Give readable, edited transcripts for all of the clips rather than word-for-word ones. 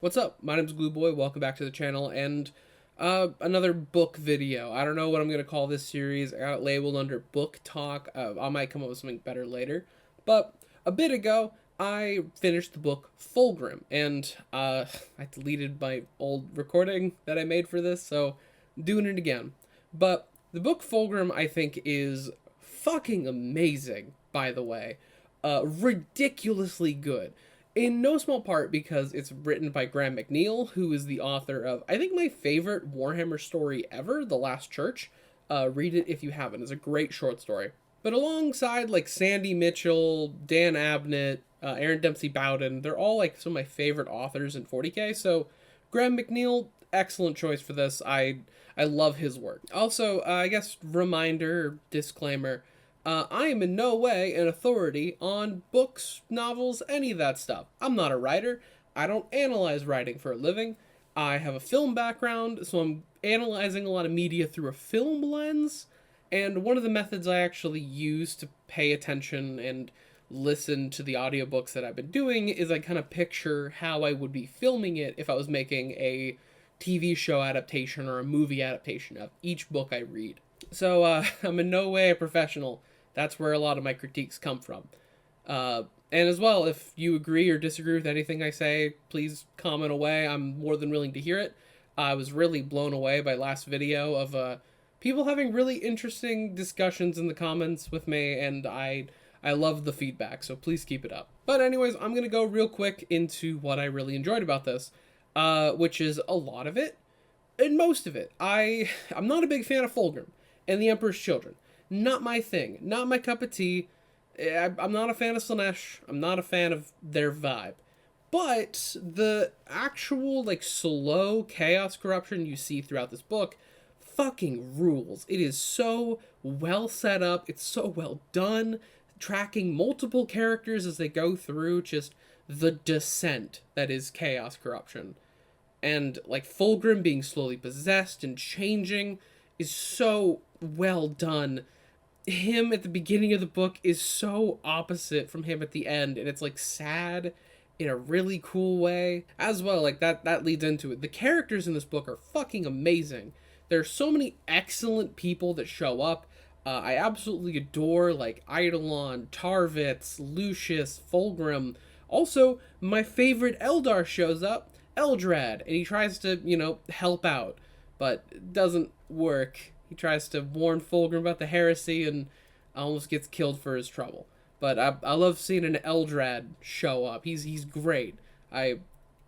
What's up? My name's Glue Boy. Welcome back to the channel and another book video. I don't know what I'm going to call this series. I got it labeled under book talk. I might come up with something better later. But a bit ago, I finished the book Fulgrim, and I deleted my old recording that I made for this, so I'm doing it again. But the book Fulgrim, I think, is fucking amazing, by the way. Ridiculously good. In no small part because it's written by Graham McNeill, who is the author of, I think, my favorite Warhammer story ever, The Last Church. Read it if you haven't. It's a great short story. But alongside, like, Sandy Mitchell, Dan Abnett, Aaron Dempsey Bowden, they're all, like, some of my favorite authors in 40k, so Graham McNeill, excellent choice for this. I love his work. Also, I guess, reminder, disclaimer, I am in no way an authority on books, novels, any of that stuff. I'm not a writer. I don't analyze writing for a living. I have a film background, so I'm analyzing a lot of media through a film lens. And one of the methods I actually use to pay attention and listen to the audiobooks that I've been doing is I kind of picture how I would be filming it if I was making a TV show adaptation or a movie adaptation of each book I read. So I'm in no way a professional. That's where a lot of my critiques come from. And as well, if you agree or disagree with anything I say, please comment away. I'm more than willing to hear it. I was really blown away by last video of people having really interesting discussions in the comments with me, and I love the feedback, so please keep it up. But anyways, I'm going to go real quick into what I really enjoyed about this, which is a lot of it, and most of it. I'm not a big fan of Fulgrim and the Emperor's Children. Not my thing. Not my cup of tea. I'm not a fan of Slaanesh. I'm not a fan of their vibe. But the actual, like, slow chaos corruption you see throughout this book fucking rules. It is so well set up. It's so well done. Tracking multiple characters as they go through just the descent that is chaos corruption. And, like, Fulgrim being slowly possessed and changing is so well done. Him at the beginning of the book is so opposite from him at the end, and it's like sad in a really cool way as well. Like that leads into it. The characters in this book are fucking amazing. There are so many excellent people that show up. I absolutely adore, like, Eidolon, Tarvitz, Lucius, Fulgrim. Also, my favorite Eldar shows up, Eldrad, and he tries to, help out, but it doesn't work. He tries to warn Fulgrim about the heresy and almost gets killed for his trouble. But I love seeing an Eldrad show up. He's great. I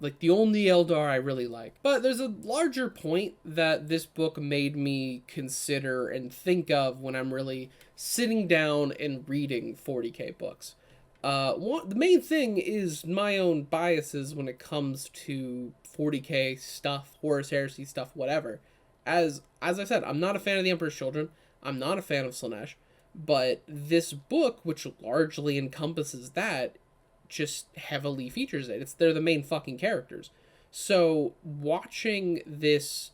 like the only Eldar I really like. But there's a larger point that this book made me consider and think of when I'm really sitting down and reading 40k books. The main thing is my own biases when it comes to 40k stuff, Horus Heresy stuff, whatever. As I said, I'm not a fan of the Emperor's Children. I'm not a fan of Slaanesh. But this book, which largely encompasses that, just heavily features it. They're the main fucking characters. So watching this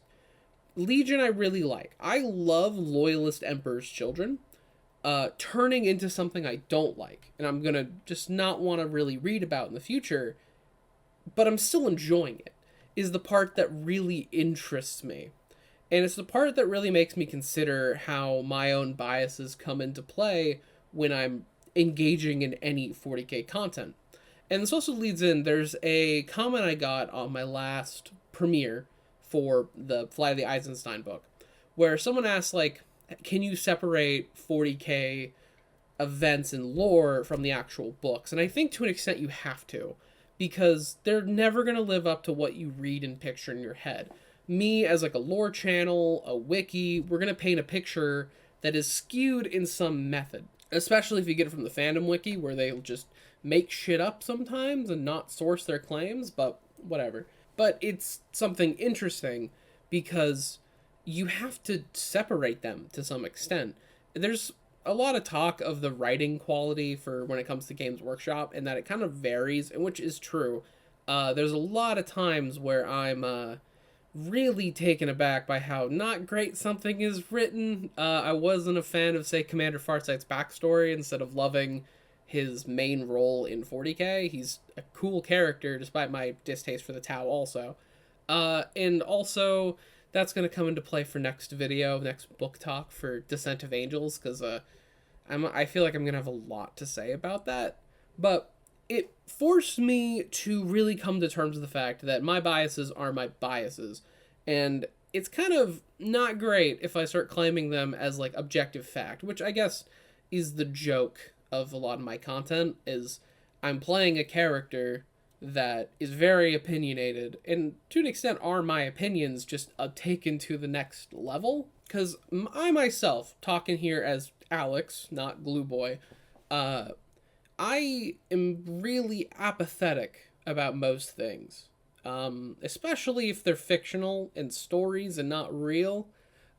Legion I really like. I love Loyalist Emperor's Children. Turning into something I don't like. And I'm going to just not want to really read about in the future. But I'm still enjoying it. Is the part that really interests me. And it's the part that really makes me consider how my own biases come into play when I'm engaging in any 40k content. And this also leads in, there's a comment I got on my last premiere for the Fly the Eisenstein book, where someone asked, like, can you separate 40k events and lore from the actual books? And I think to an extent you have to, because they're never going to live up to what you read and picture in your head. Me as, like, a lore channel, a wiki, we're going to paint a picture that is skewed in some method. Especially if you get it from the fandom wiki, where they'll just make shit up sometimes and not source their claims, but whatever. But it's something interesting because you have to separate them to some extent. There's a lot of talk of the writing quality for when it comes to Games Workshop, and that it kind of varies, and which is true. There's a lot of times where I'm really taken aback by how not great something is written. I wasn't a fan of, say, Commander Farsight's backstory instead of loving his main role in 40k. He's a cool character, despite my distaste for the Tau also. And also, that's going to come into play for next video, next book talk for Descent of Angels, because I feel like I'm going to have a lot to say about that. But it forced me to really come to terms with the fact that my biases are my biases. And it's kind of not great if I start claiming them as like objective fact, which I guess is the joke of a lot of my content, is I'm playing a character that is very opinionated, and to an extent are my opinions just taken to the next level. Because I myself, talking here as Alex, not Glue Boy, I am really apathetic about most things, especially if they're fictional and stories and not real.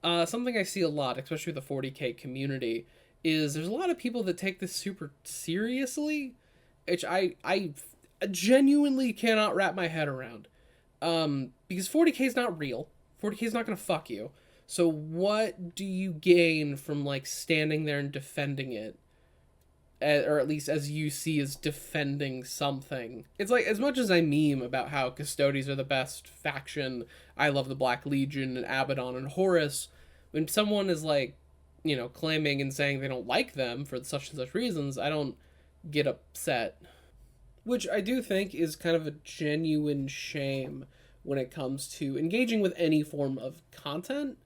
Something I see a lot, especially with the 40k community, is there's a lot of people that take this super seriously, which I genuinely cannot wrap my head around. Because 40k is not real. 40k is not going to fuck you. So what do you gain from like standing there and defending it? Or at least as you see as defending something. It's like, as much as I meme about how Custodes are the best faction, I love the Black Legion and Abaddon and Horus, when someone is like, you know, claiming and saying they don't like them for such and such reasons, I don't get upset. Which I do think is kind of a genuine shame when it comes to engaging with any form of content,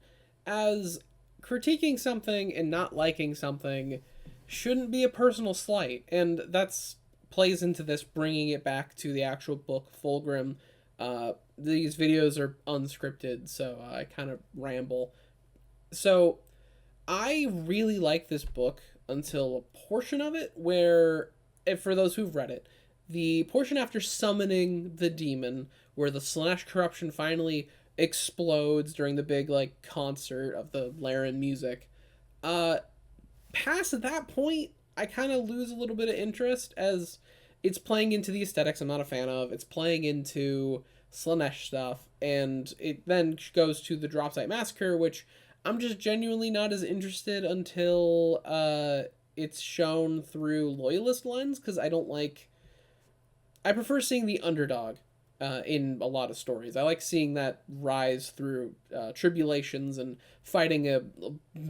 as critiquing something and not liking something shouldn't be a personal slight. And that's plays into this, bringing it back to the actual book, Fulgrim. These videos are unscripted, so I kind of ramble. So I really like this book until a portion of it where, if for those who've read it, the portion after summoning the demon, where the Slanesh corruption finally explodes during the big like concert of the Laren music, past that point, I kind of lose a little bit of interest, as it's playing into the aesthetics I'm not a fan of. It's playing into Slanesh stuff, and it then goes to the Dropsite Massacre, which I'm just genuinely not as interested until it's shown through Loyalist lens, because I prefer seeing the underdog in a lot of stories. I like seeing that rise through tribulations and fighting a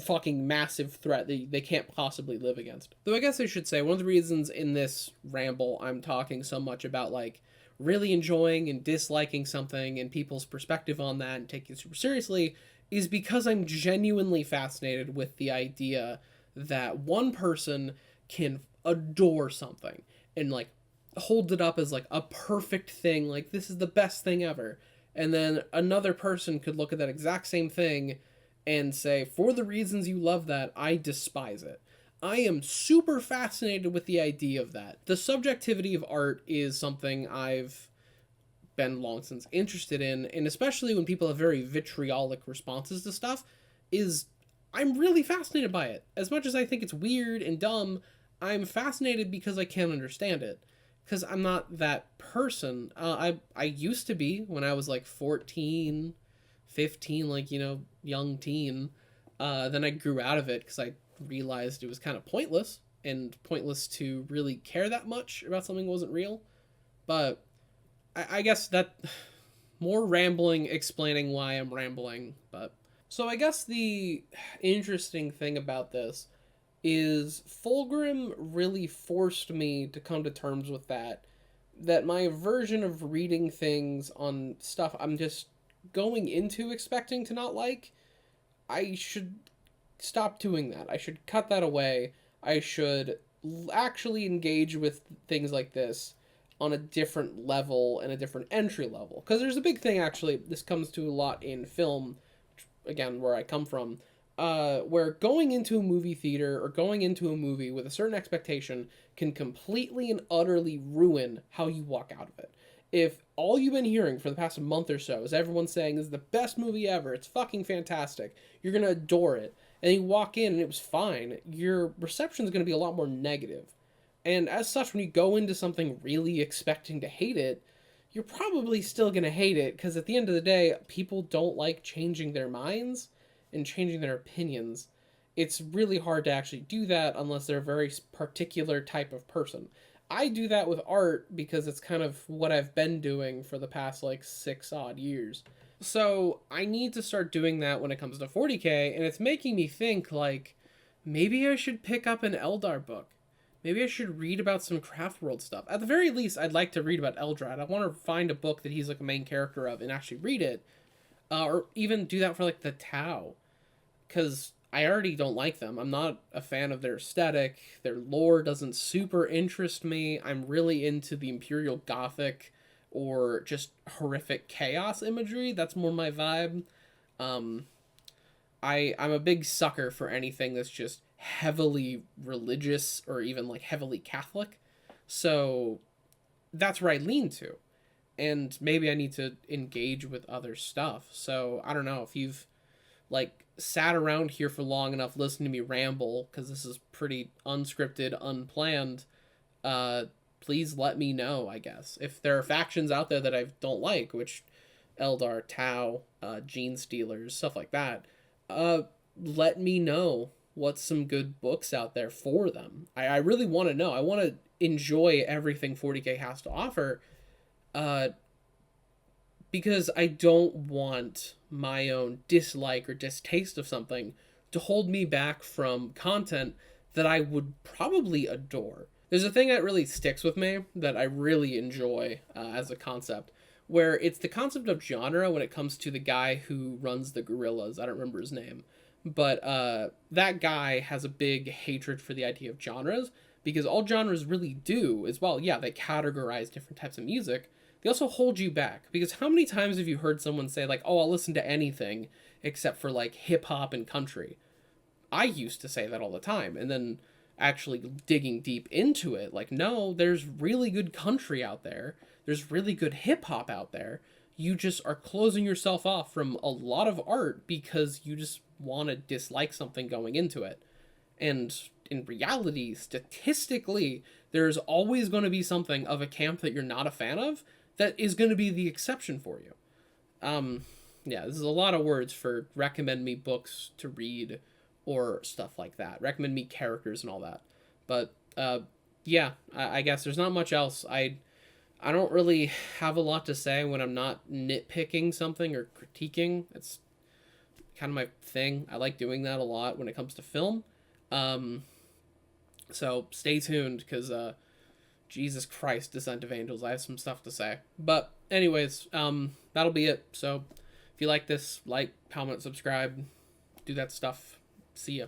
fucking massive threat that they can't possibly live against. Though I guess I should say, one of the reasons in this ramble I'm talking so much about like really enjoying and disliking something and people's perspective on that and taking it super seriously is because I'm genuinely fascinated with the idea that one person can adore something and like hold it up as like a perfect thing, like this is the best thing ever, and then another person could look at that exact same thing and say, for the reasons you love that, I despise it. I am super fascinated with the idea of that. The subjectivity of art is something I've been long since interested in, and especially when people have very vitriolic responses to stuff, I'm really fascinated by it. As much as I think it's weird and dumb, I'm fascinated because I can't understand it. Because I'm not that person. I used to be when I was like 14, 15, like, you know, young teen. Then I grew out of it because I realized it was kind of pointless, and pointless to really care that much about something that wasn't real. But I guess that more rambling explaining why I'm rambling. But so I guess the interesting thing about this is Fulgrim really forced me to come to terms with that my version of reading things on stuff I'm just going into expecting to not like, I should stop doing that. I should cut that away. I should actually engage with things like this on a different level and a different entry level. Because there's a big thing, actually, this comes to a lot in film, again, where I come from, where going into a movie theater or going into a movie with a certain expectation can completely and utterly ruin how you walk out of it. If all you've been hearing for the past month or so is everyone saying this is the best movie ever, it's fucking fantastic, you're going to adore it, and you walk in and it was fine, your reception is going to be a lot more negative. And as such, when you go into something really expecting to hate it, you're probably still going to hate it, because at the end of the day, people don't like changing their minds and changing their opinions. it's really hard to actually do that unless they're a very particular type of person. I do that with art because it's kind of what I've been doing for the past like 6 odd years. So I need to start doing that when it comes to 40k, and it's making me think like maybe I should pick up an Eldar book. Maybe I should read about some Craft World stuff. At the very least, I'd like to read about Eldrad. I want to find a book that he's like a main character of and actually read it, or even do that for like the Tau, because I already don't like them. I'm not a fan of their aesthetic. Their lore doesn't super interest me. I'm really into the Imperial Gothic or just horrific chaos imagery. That's more my vibe. Um, I'm a big sucker for anything that's just heavily religious or even like heavily Catholic. So that's where I lean to. And maybe I need to engage with other stuff. So I don't know if you've like sat around here for long enough listening to me ramble, because this is pretty unscripted, unplanned. Please let me know, I guess, if there are factions out there that I don't like, which Eldar, Tau, Gene Stealers, stuff like that. uh Let me know what's some good books out there for them. I really want to know. I want to enjoy everything 40k has to offer, uh because I don't want my own dislike or distaste of something to hold me back from content that I would probably adore. There's a thing that really sticks with me that I really enjoy as a concept, where it's the concept of genre when it comes to the guy who runs the Gorillas. I don't remember his name, but that guy has a big hatred for the idea of genres, because all genres really do is, well, yeah, they categorize different types of music. They also hold you back, because how many times have you heard someone say like, "Oh, I'll listen to anything except for like hip hop and country"? I used to say that all the time, and then actually digging deep into it, like, no, there's really good country out there. There's really good hip hop out there. You just are closing yourself off from a lot of art because you just want to dislike something going into it. And in reality, statistically, there's always going to be something of a camp that you're not a fan of that is going to be the exception for you. Um, yeah, this is a lot of words for recommend me books to read or stuff like that. Recommend me characters and all that. But yeah, I guess there's not much else. I don't really have a lot to say when I'm not nitpicking something or critiquing. It's kind of my thing. I like doing that a lot when it comes to film. So stay tuned, because Jesus Christ, Descent of Angels, I have some stuff to say. But anyways, that'll be it. So if you like this, like, comment, subscribe, do that stuff. See ya.